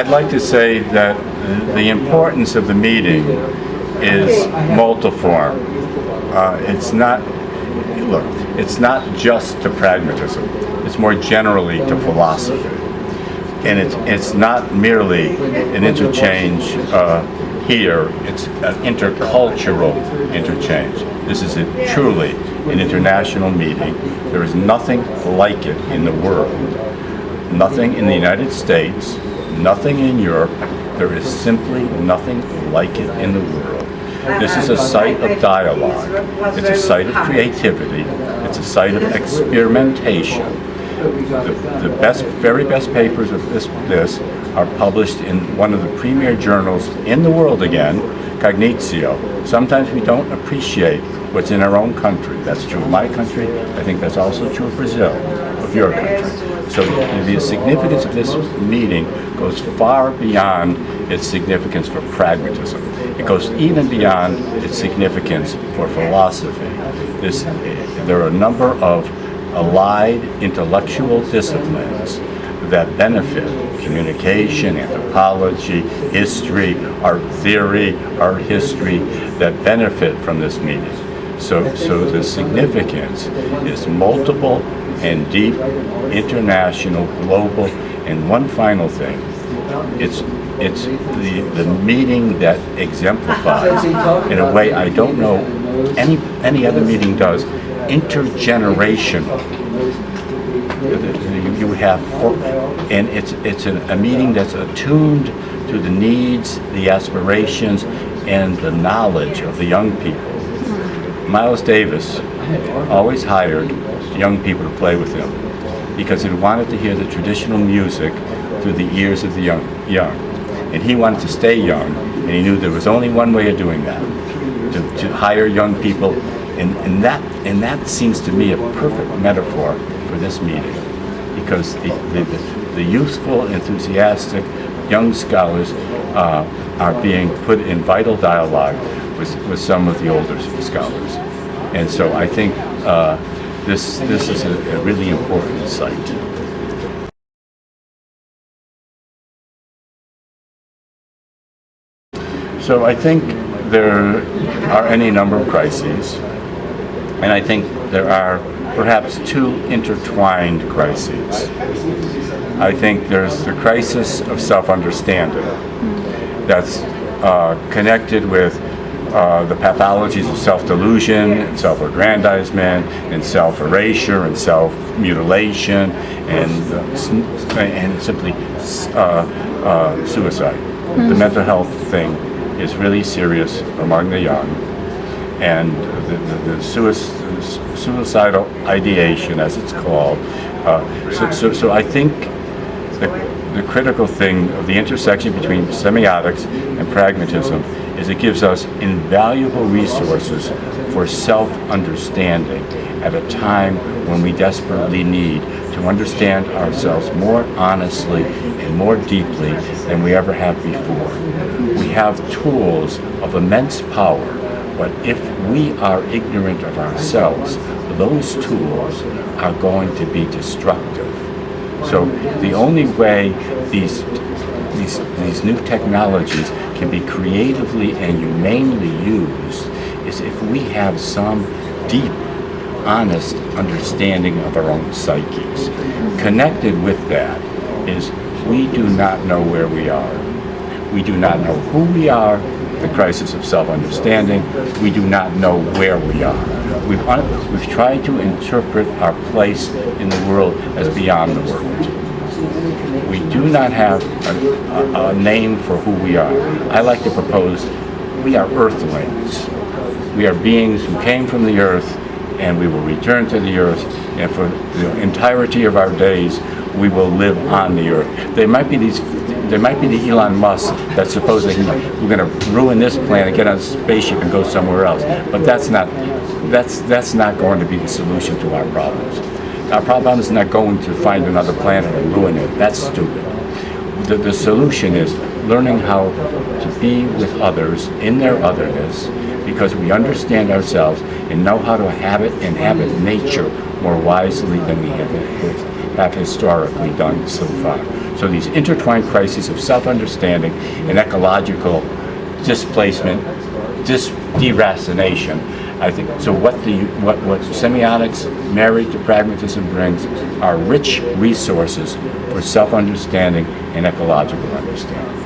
I'd like to say that the importance of the meeting is multiform. It's not just to pragmatism. It's more generally to philosophy. And it's not merely an interchange here, it's an intercultural interchange. This is truly an international meeting. There is nothing like it in the world. Nothing in the United States, nothing in Europe. There is simply nothing like it in the world. This is a site of dialogue. It's a site of creativity. It's a site of experimentation. The very best papers of this are published in one of the premier journals in the world again, Cognitio. Sometimes we don't appreciate what's in our own country. That's true of my country. I think that's also true of Brazil, of your country. So the significance of this meeting goes far beyond its significance for pragmatism. It goes even beyond its significance for philosophy. There are a number of allied intellectual disciplines that benefit: communication, anthropology, history, art theory, art history, that benefit from this meeting. So the significance is multiple and deep, international, global. And one final thing, it's the meeting that exemplifies, in a way I don't know any other meeting does, intergenerational. You have, and it's a meeting that's attuned to the needs, the aspirations, and the knowledge of the young people. Miles Davis always hired young people to play with him because he wanted to hear the traditional music through the ears of the young. And he wanted to stay young, and he knew there was only one way of doing that, to hire young people. And that seems to me a perfect metaphor for this meeting, because the youthful, enthusiastic young scholars are being put in vital dialogue with some of the older scholars. And so I think this is a really important site. So I think there are any number of crises, and I think there are perhaps two intertwined crises. I think there's the crisis of self-understanding that's connected with the pathologies of self-delusion and self-aggrandizement and self-erasure and self-mutilation and simply suicide. The mental health thing is really serious among the young, and the suicidal ideation, as it's called. So I think the critical thing of the intersection between semiotics and pragmatism is it gives us invaluable resources for self-understanding at a time when we desperately need to understand ourselves more honestly and more deeply than we ever have before. We have tools of immense power, but if we are ignorant of ourselves, those tools are going to be destructive. So the only way these new technologies can be creatively and humanely used is if we have some deep, honest understanding of our own psyches. Connected with that is we do not know where we are. We do not know who we are, the crisis of self-understanding. We do not know where we are. We've tried to interpret our place in the world as beyond the world. We do not have a name for who we are. I like to propose we are earthlings. We are beings who came from the earth, and we will return to the earth, and for the entirety of our days we will live on the earth. There might be the Elon Musk that suppose that we're going to ruin this planet, get on a spaceship and go somewhere else. But that's not going to be the solution to our problems. Our problem is not going to find another planet and ruin it. That's stupid. The solution is learning how to be with others in their otherness, because we understand ourselves and know how to inhabit nature more wisely than we have have historically done so far. So these intertwined crises of self-understanding and ecological displacement, deracination, I think. So what semiotics married to pragmatism brings are rich resources for self-understanding and ecological understanding.